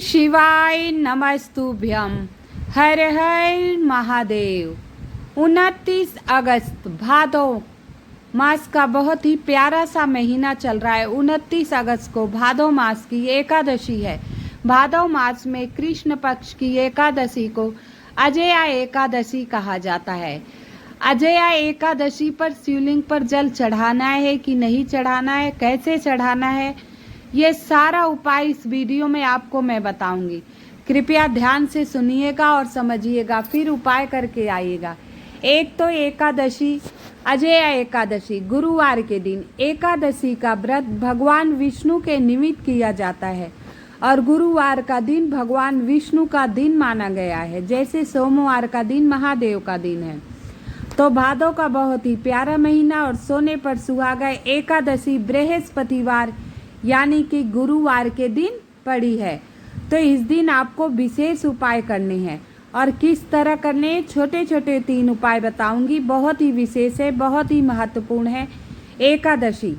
शिवाय नमस्तुभ्यम। हर हर महादेव। 29 अगस्त भादो मास का बहुत ही प्यारा सा महीना चल रहा है। 29 अगस्त को भादो मास की एकादशी है। भादो मास में कृष्ण पक्ष की एकादशी को अजया एकादशी कहा जाता है। अजया एकादशी पर शिवलिंग पर जल चढ़ाना है कि नहीं चढ़ाना है, कैसे चढ़ाना है, ये सारा उपाय इस वीडियो में आपको मैं बताऊंगी। कृपया ध्यान से सुनिएगा और समझिएगा, फिर उपाय करके आइएगा। एक तो एकादशी, अजया एकादशी गुरुवार के दिन एकादशी का व्रत भगवान विष्णु के निमित्त किया जाता है और गुरुवार का दिन भगवान विष्णु का दिन माना गया है, जैसे सोमवार का दिन महादेव का दिन है। तो भादो का बहुत ही प्यारा महीना और सोने पर सुहागा एकादशी बृहस्पतिवार यानी कि गुरुवार के दिन पड़ी है। तो इस दिन आपको विशेष उपाय करने हैं और किस तरह करने हैं, छोटे छोटे 3 उपाय बताऊंगी। बहुत ही विशेष है, बहुत ही महत्वपूर्ण है। एकादशी,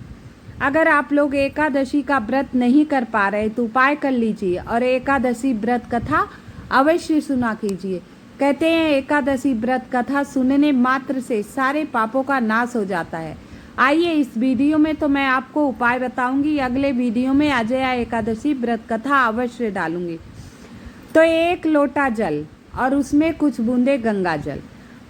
अगर आप लोग एकादशी का व्रत नहीं कर पा रहे तो उपाय कर लीजिए और एकादशी व्रत कथा अवश्य सुना कीजिए। कहते हैं एकादशी व्रत कथा सुनने मात्र से सारे पापों का नाश हो जाता है। आइए इस वीडियो में तो मैं आपको उपाय बताऊंगी, अगले वीडियो में अजया एकादशी व्रत कथा अवश्य डालूंगी। तो 1 लोटा जल और उसमें कुछ बूंदे गंगा जल,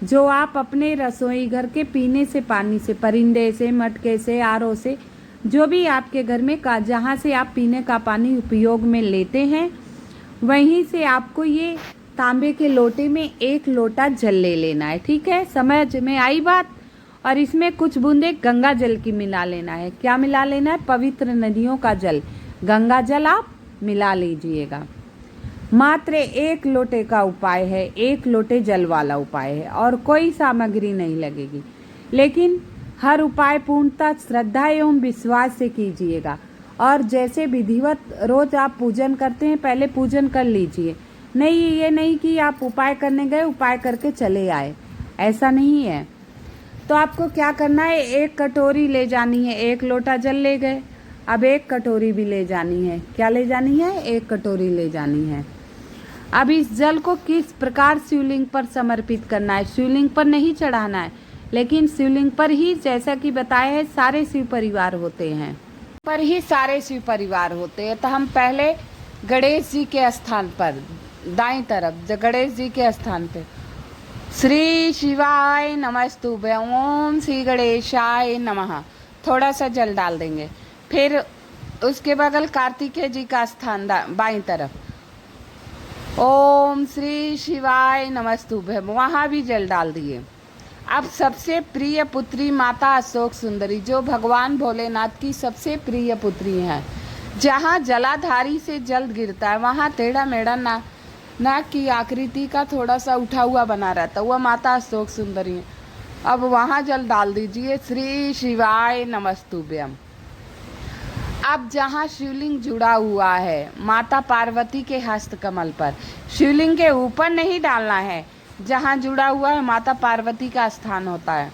जो आप अपने रसोई घर के पीने से पानी से, परिंदे से, मटके से, आरओ से, जो भी आपके घर में का जहाँ से आप पीने का पानी उपयोग में लेते हैं, वहीं से आपको ये तांबे के लोटे में 1 लोटा जल ले लेना है। ठीक है, समझ में आई बात। और इसमें कुछ बूंदे गंगा जल की मिला लेना है। क्या मिला लेना है? पवित्र नदियों का जल, गंगा जल आप मिला लीजिएगा। मात्र 1 लोटे का उपाय है, 1 लोटे जल वाला उपाय है और कोई सामग्री नहीं लगेगी। लेकिन हर उपाय पूर्णतः श्रद्धा एवं विश्वास से कीजिएगा और जैसे विधिवत रोज आप पूजन करते हैं पहले पूजन कर लीजिए। नहीं, ये नहीं कि आप उपाय करने गए, उपाय करके चले आए, ऐसा नहीं है। तो आपको क्या करना है, 1 कटोरी ले जानी है। 1 लोटा जल ले गए, अब 1 कटोरी भी ले जानी है। क्या ले जानी है? 1 कटोरी ले जानी है। अब इस जल को किस प्रकार शिवलिंग पर समर्पित करना है, शिवलिंग पर नहीं चढ़ाना है, लेकिन शिवलिंग पर ही, जैसा कि बताया है, सारे शिव परिवार होते हैं, पर ही सारे शिव परिवार होते हैं। तो हम पहले गणेश जी के स्थान पर, दाईं तरफ गणेश जी के स्थान पे श्री शिवाय नमस्तुभ्यं, ओम श्री गणेशाय नमः, थोड़ा सा जल डाल देंगे। फिर उसके बगल कार्तिकेय जी का स्थान बाईं तरफ, ओम श्री शिवाय नमस्तुभ्यं, वहाँ भी जल डाल दिए। अब सबसे प्रिय पुत्री माता अशोक सुंदरी, जो भगवान भोलेनाथ की सबसे प्रिय पुत्री हैं, जहाँ जलाधारी से जल गिरता है वहाँ टेढ़ा मेढ़ा नाक की आकृति का थोड़ा सा उठा हुआ बना रहता, वह माता अशोक सुंदरी है। अब वहाँ जल डाल दीजिए, श्री शिवाय नमस्तुभ्यं। अब जहाँ शिवलिंग जुड़ा हुआ है माता पार्वती के हस्त कमल पर, शिवलिंग के ऊपर नहीं डालना है, जहाँ जुड़ा हुआ है माता पार्वती का स्थान होता है,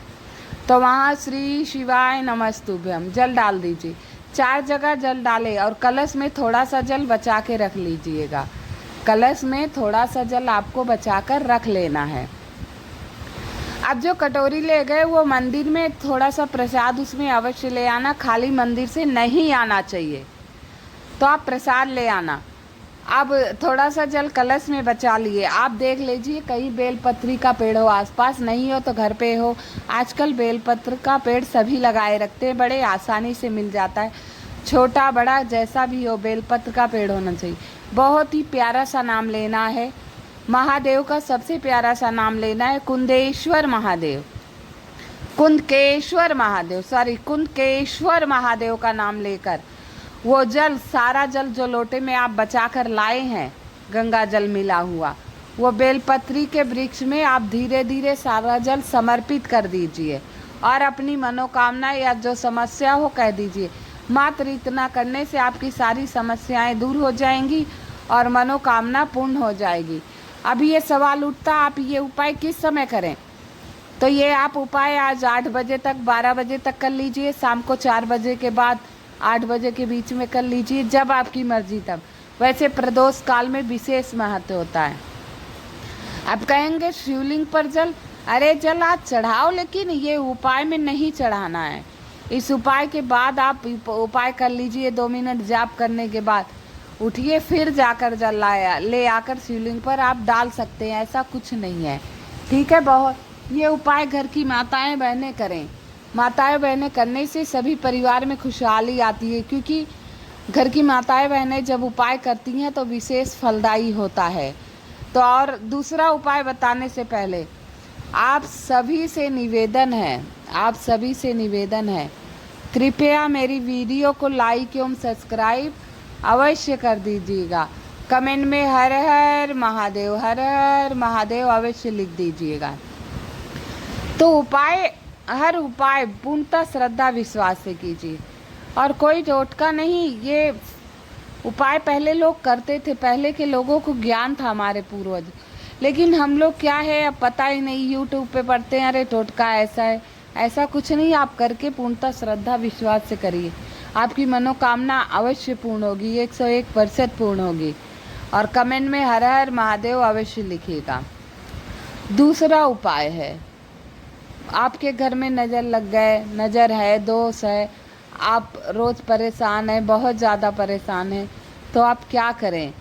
तो वहाँ श्री शिवाय नमस्तुभ्यं जल डाल दीजिए। 4 जगह जल डालें और कलश में थोड़ा सा जल बचा के रख लीजिएगा। कलश में थोड़ा सा जल आपको बचाकर रख लेना है। अब जो कटोरी ले गए वो मंदिर में थोड़ा सा प्रसाद उसमें अवश्य ले आना, खाली मंदिर से नहीं आना चाहिए, तो आप प्रसाद ले आना। अब थोड़ा सा जल कलश में बचा लिए। आप देख लीजिए कहीं बेलपत्री का पेड़ हो आसपास, नहीं हो तो घर पे हो। आजकल बेलपत्र का पेड़ सभी लगाए रखते हैं, बड़े आसानी से मिल जाता है, छोटा बड़ा जैसा भी हो, बेलपत्र का पेड़ होना चाहिए। बहुत ही प्यारा सा नाम लेना है, महादेव का सबसे प्यारा सा नाम लेना है, कुंदेश्वर महादेव, कुंदकेश्वर महादेव, कुंदकेश्वर महादेव का नाम लेकर वो जल, सारा जल जो लोटे में आप बचा कर लाए हैं, गंगा जल मिला हुआ, वो बेलपत्री के वृक्ष में आप धीरे धीरे सारा जल समर्पित कर दीजिए और अपनी मनोकामना या जो समस्या हो कह दीजिए। मात्र इतना करने से आपकी सारी समस्याएं दूर हो जाएंगी और मनोकामना पूर्ण हो जाएगी। अभी ये सवाल उठता, आप ये उपाय किस समय करें? तो ये आप उपाय आज 8 बजे तक, 12 बजे तक कर लीजिए, शाम को 4 बजे के बाद 8 बजे के बीच में कर लीजिए, जब आपकी मर्जी तब। वैसे प्रदोष काल में विशेष महत्व होता है। अब कहेंगे शिवलिंग पर जल, अरे जल आज चढ़ाओ, लेकिन ये उपाय में नहीं चढ़ाना है। इस उपाय के बाद आप उपाय कर लीजिए, 2 मिनट जाप करने के बाद उठिए, फिर जाकर जल ले आकर शिवलिंग पर आप डाल सकते हैं, ऐसा कुछ नहीं है। ठीक है, बहुत ये उपाय घर की माताएं बहनें करें। माताएं बहनें करने से सभी परिवार में खुशहाली आती है, क्योंकि घर की माताएं बहनें जब उपाय करती हैं तो विशेष फलदायी होता है। तो और दूसरा उपाय बताने से पहले आप सभी से निवेदन है, कृपया मेरी वीडियो को लाइक एवं सब्सक्राइब अवश्य कर दीजिएगा। कमेंट में हर हर महादेव अवश्य लिख दीजिएगा। तो हर उपाय पूर्णतः श्रद्धा विश्वास से कीजिए और कोई टोटका नहीं। ये उपाय पहले लोग करते थे, पहले के लोगों को ज्ञान था, हमारे पूर्वज। लेकिन हम लोग क्या है, अब पता ही नहीं, यूट्यूब पे पढ़ते हैं, अरे टोटका ऐसा है। ऐसा कुछ नहीं, आप करके पूर्णतः श्रद्धा विश्वास से करिए, आपकी मनोकामना अवश्य पूर्ण होगी, 101% पूर्ण होगी। और कमेंट में हर हर महादेव अवश्य लिखिएगा। दूसरा उपाय है, आपके घर में नज़र लग गए, नज़र है, दोष है, आप रोज़ परेशान हैं, बहुत ज़्यादा परेशान हैं, तो आप क्या करें।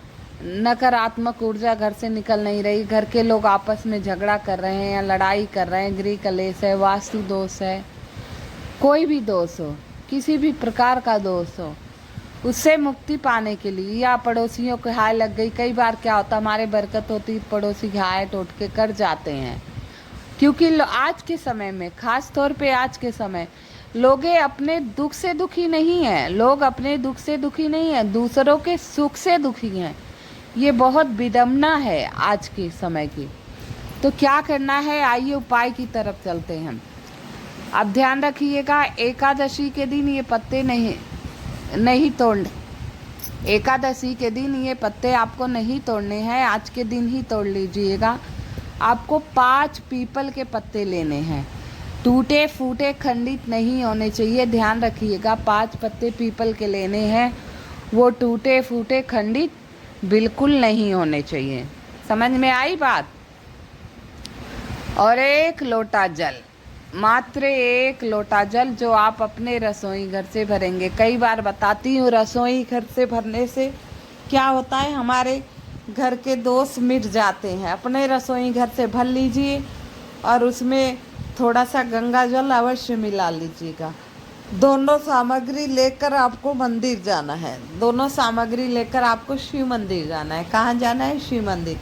नकारात्मक ऊर्जा घर से निकल नहीं रही, घर के लोग आपस में झगड़ा कर रहे हैं या लड़ाई कर रहे हैं, गृह कलेश है, वास्तु दोष है, कोई भी दोष हो, किसी भी प्रकार का दोष हो, उससे मुक्ति पाने के लिए, या पड़ोसियों को हाय लग गई। कई बार क्या होता, हमारे बरकत होती, पड़ोसी हाय टोटके कर जाते हैं। क्योंकि आज के समय में, खास तौर पे आज के समय, लोग अपने दुख से दुखी नहीं हैं, दूसरों के सुख से दुखी हैं। ये बहुत विडंबना है आज के समय की। तो क्या करना है, आइए उपाय की तरफ चलते हैं। अब ध्यान रखिएगा, एकादशी के दिन ये पत्ते नहीं तोड़ने, एकादशी के दिन ये पत्ते आपको नहीं तोड़ने हैं, आज के दिन ही तोड़ लीजिएगा। आपको 5 पीपल के पत्ते लेने हैं, टूटे फूटे खंडित नहीं होने चाहिए, ध्यान रखिएगा। 5 पत्ते पीपल के लेने हैं, वो टूटे फूटे खंडित बिल्कुल नहीं होने चाहिए। समझ में आई बात। और 1 लोटा जल, मात्र 1 लोटा जल, जो आप अपने रसोई घर से भरेंगे। कई बार बताती हूँ, रसोई घर से भरने से क्या होता है, हमारे घर के दोष मिट जाते हैं। अपने रसोई घर से भर लीजिए और उसमें थोड़ा सा गंगा जल अवश्य मिला लीजिएगा। दोनों सामग्री लेकर आपको मंदिर जाना है, दोनों सामग्री लेकर आपको शिव मंदिर जाना है। कहाँ जाना है? शिव मंदिर।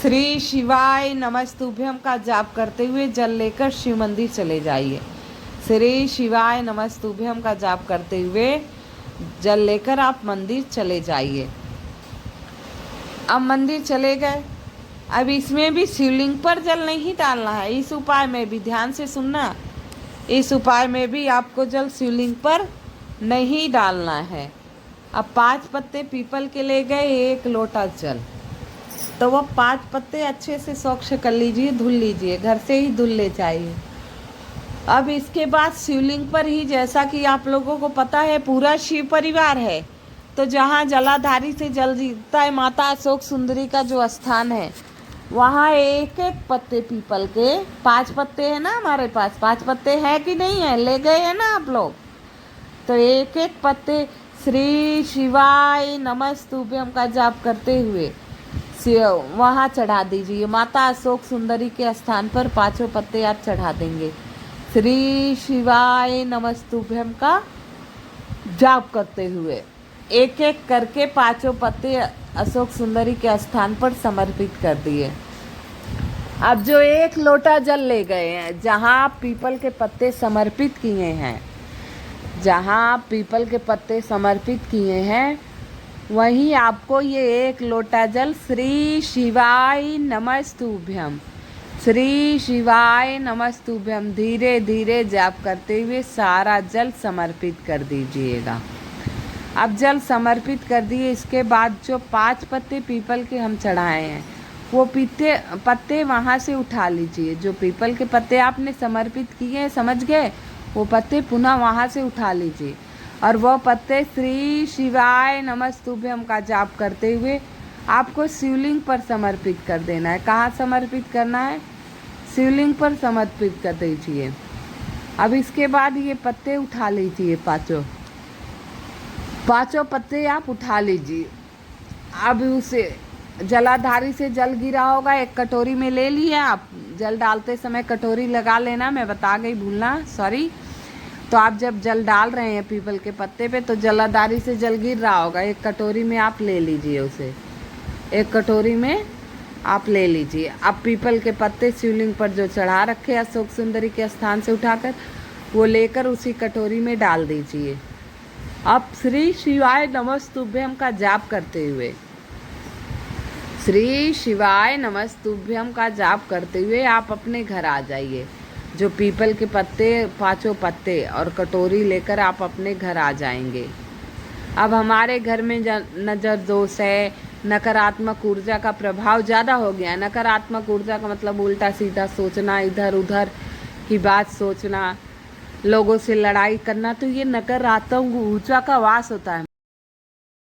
श्री शिवाय नमस्तुभ्यम का जाप करते हुए जल लेकर शिव मंदिर चले जाइए। श्री शिवाय नमस्तुभ्यम का जाप करते हुए जल लेकर आप मंदिर चले जाइए। अब मंदिर चले गए, अब इसमें भी शिवलिंग पर जल नहीं डालना है। इस उपाय में भी ध्यान से सुनना, इस उपाय में भी आपको जल शिवलिंग पर नहीं डालना है। अब 5 पत्ते पीपल के ले गए, 1 लोटा जल, तो वो 5 पत्ते अच्छे से स्वच्छ कर लीजिए, धुल लीजिए, घर से ही धुल ले जाइए। अब इसके बाद शिवलिंग पर ही, जैसा कि आप लोगों को पता है, पूरा शिव परिवार है, तो जहाँ जलाधारी से जल जीतता है, माता अशोक सुंदरी का जो स्थान है, वहाँ 1-1 पत्ते पीपल के, 5 पत्ते हैं ना हमारे पास, 5 पत्ते हैं कि नहीं है, ले गए हैं ना आप लोग, तो 1-1 पत्ते श्री शिवाय नमस्तुभ्यम का जाप करते हुए वहाँ चढ़ा दीजिए। माता अशोक सुंदरी के स्थान पर 5 पत्ते आप चढ़ा देंगे। श्री शिवाय नमस्तुभ्यम का जाप करते हुए 1-1 करके 5 पत्ते अशोक सुंदरी के स्थान पर समर्पित कर दिए। अब जो 1 लोटा जल ले गए हैं, जहाँ पीपल के पत्ते समर्पित किए हैं, जहाँ पीपल के पत्ते समर्पित किए हैं, वहीं आपको ये 1 लोटा जल श्री शिवाय नमस्तुभ्यम, श्री शिवाय नमस्तुभ्यम धीरे धीरे जाप करते हुए सारा जल समर्पित कर दीजिएगा। अब जल समर्पित कर दिए, इसके बाद जो 5 पत्ते पीपल के हम चढ़ाए हैं, वो पत्ते वहाँ से उठा लीजिए। जो पीपल के पत्ते आपने समर्पित किए हैं, समझ गए, वो पत्ते पुनः वहाँ से उठा लीजिए। और वो पत्ते श्री शिवाय नमस्तुभ्यम का जाप करते हुए आपको शिवलिंग पर समर्पित कर देना है। कहाँ समर्पित करना है? शिवलिंग पर समर्पित कर दीजिए। अब इसके बाद ये पत्ते उठा लीजिए, पांचों पत्ते आप उठा लीजिए। अब उसे जलाधारी से जल गिरा होगा, एक कटोरी में ले लिए आप। जल डालते समय कटोरी लगा लेना, मैं बता गई, भूलना, सॉरी। तो आप जब जल डाल रहे हैं पीपल के पत्ते पे तो जलाधारी से जल गिर रहा होगा, एक कटोरी में आप ले लीजिए उसे, एक कटोरी में आप ले लीजिए। अब पीपल के पत्ते शिवलिंग पर जो चढ़ा रखे अशोक सुंदरी के स्थान से उठाकर वो लेकर उसी कटोरी में डाल दीजिए। अब श्री शिवाय नमस्तुभ्यम का जाप करते हुए, श्री शिवाय नमस्तुभ्यम का जाप करते हुए आप अपने घर आ जाइए। जो पीपल के पत्ते, पांचों पत्ते और कटोरी लेकर आप अपने घर आ जाएंगे। अब हमारे घर में नज़र दोष है, नकारात्मक ऊर्जा का प्रभाव ज़्यादा हो गया है। नकारात्मक ऊर्जा का मतलब उल्टा सीधा सोचना, इधर उधर की बात सोचना, लोगों से लड़ाई करना, तो ये नकारात्मक ऊर्जा का वास होता है।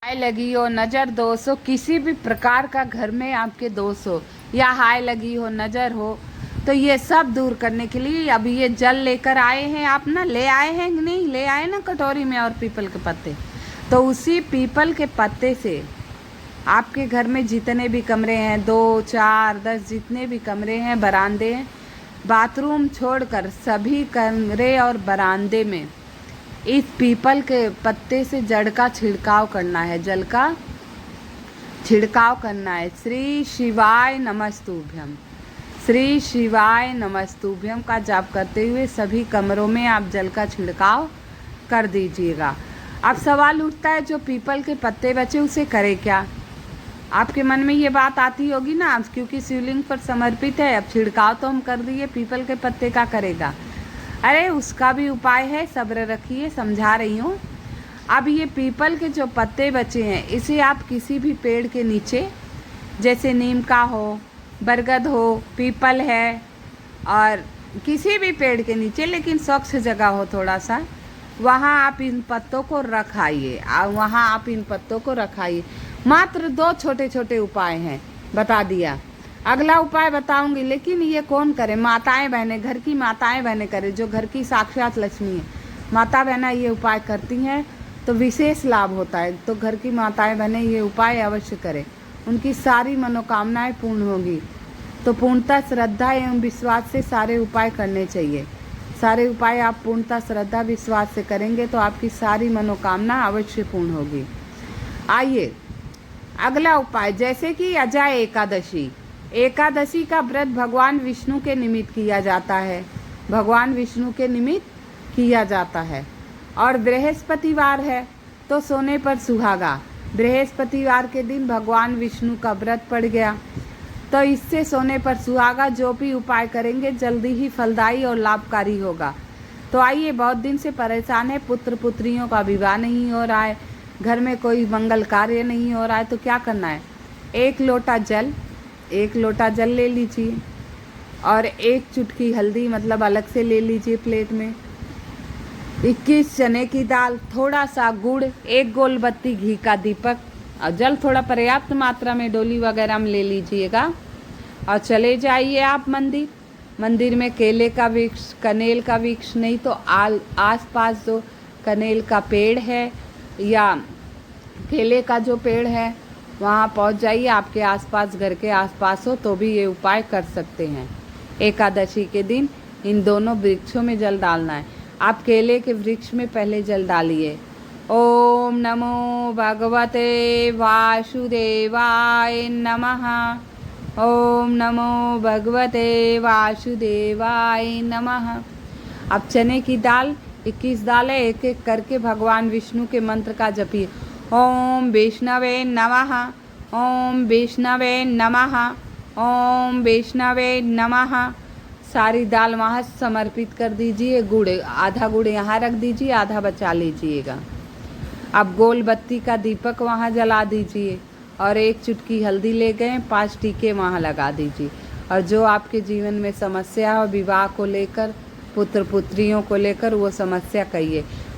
हाय लगी हो, नज़र दोष हो, किसी भी प्रकार का घर में आपके दोष हो या हाय लगी हो, नज़र हो, तो ये सब दूर करने के लिए अभी ये जल लेकर आए हैं आप ना, ले आए हैं कि नहीं, ले आए ना कटोरी में, और पीपल के पत्ते। तो उसी पीपल के पत्ते से आपके घर में जितने भी कमरे हैं, 2, 4, 10 जितने भी कमरे हैं, बरामदे हैं, बाथरूम छोड़कर सभी कमरे और बरामदे में इस पीपल के पत्ते से जड़ का छिड़काव करना है, जल का छिड़काव करना है। श्री शिवाय नमस्तुभ्यम, श्री शिवाय नमस्तुभ्यम का जाप करते हुए सभी कमरों में आप जल का छिड़काव कर दीजिएगा। अब सवाल उठता है, जो पीपल के पत्ते बचे उसे करे क्या? आपके मन में ये बात आती होगी ना, आप क्योंकि शिवलिंग पर समर्पित है, अब छिड़काव तो हम कर दिए, पीपल के पत्ते का करेगा? अरे उसका भी उपाय है, सब्र रखिए, समझा रही हूँ। अब ये पीपल के जो पत्ते बचे हैं, इसे आप किसी भी पेड़ के नीचे, जैसे नीम का हो, बरगद हो, पीपल है, और किसी भी पेड़ के नीचे, लेकिन स्वच्छ जगह हो थोड़ा सा, वहाँ आप इन पत्तों को रखाइए। वहाँ आप इन पत्तों को रखाइए। मात्र 2 छोटे छोटे उपाय हैं, बता दिया। अगला उपाय बताऊंगी, लेकिन ये कौन करे? माताएं बहनें, घर की माताएं बहनें करें, जो घर की साक्षात लक्ष्मी है। माता बहनें ये उपाय करती हैं तो विशेष लाभ होता है। तो घर की माताएं बहनें ये उपाय अवश्य करें, उनकी सारी मनोकामनाएं पूर्ण होगी। तो पूर्णतः श्रद्धा एवं विश्वास से सारे उपाय करने चाहिए। सारे उपाय आप पूर्णतः श्रद्धा विश्वास से करेंगे तो आपकी सारी मनोकामना अवश्य पूर्ण होगी। आइए अगला उपाय, जैसे कि अजय एकादशी। एकादशी का व्रत भगवान विष्णु के निमित्त किया जाता है, भगवान विष्णु के निमित्त किया जाता है। और बृहस्पतिवार है तो सोने पर सुहागा। बृहस्पतिवार के दिन भगवान विष्णु का व्रत पड़ गया, तो इससे सोने पर सुहागा जो भी उपाय करेंगे जल्दी ही फलदायी और लाभकारी होगा। तो आइए, बहुत दिन से परेशान है, पुत्र पुत्रियों का विवाह नहीं हो रहा है, घर में कोई मंगल कार्य नहीं हो रहा है, तो क्या करना है? 1 लोटा जल ले लीजिए और 1 चुटकी हल्दी, मतलब अलग से ले लीजिए प्लेट में, 21 चने की दाल, थोड़ा सा गुड़, 1 गोल बत्ती घी का दीपक, और जल थोड़ा पर्याप्त मात्रा में डोली वगैरह में ले लीजिएगा। और चले जाइए आप मंदिर में केले का वृक्ष, कनेल का वृक्ष नहीं तो आसपास जो कनेल का पेड़ है या केले का जो पेड़ है वहाँ पहुँच जाइए। आपके आसपास, घर के आसपास हो तो भी ये उपाय कर सकते हैं। एकादशी के दिन इन दोनों वृक्षों में जल डालना है। आप केले के वृक्ष में पहले जल डालिए। ओम नमो भगवते वासुदेवाय नमः। ओम नमो भगवते वासुदेवाय नमः। अब चने की दाल, 21 दालें, एक एक करके भगवान विष्णु के मंत्र का जपिए। ओम वैष्णवे नमः, ओम वैष्णवे नमः, ओम वैष्णवे नमः। सारी दाल वहाँ समर्पित कर दीजिए। गुड़, आधा गुड़ यहाँ रख दीजिए, आधा बचा लीजिएगा। अब गोल बत्ती का दीपक वहाँ जला दीजिए और 1 चुटकी हल्दी ले गए, 5 टीके वहाँ लगा दीजिए। और जो आपके जीवन में समस्या हो, विवाह को लेकर, पुत्र पुत्रियों को लेकर, वो समस्या कहिए।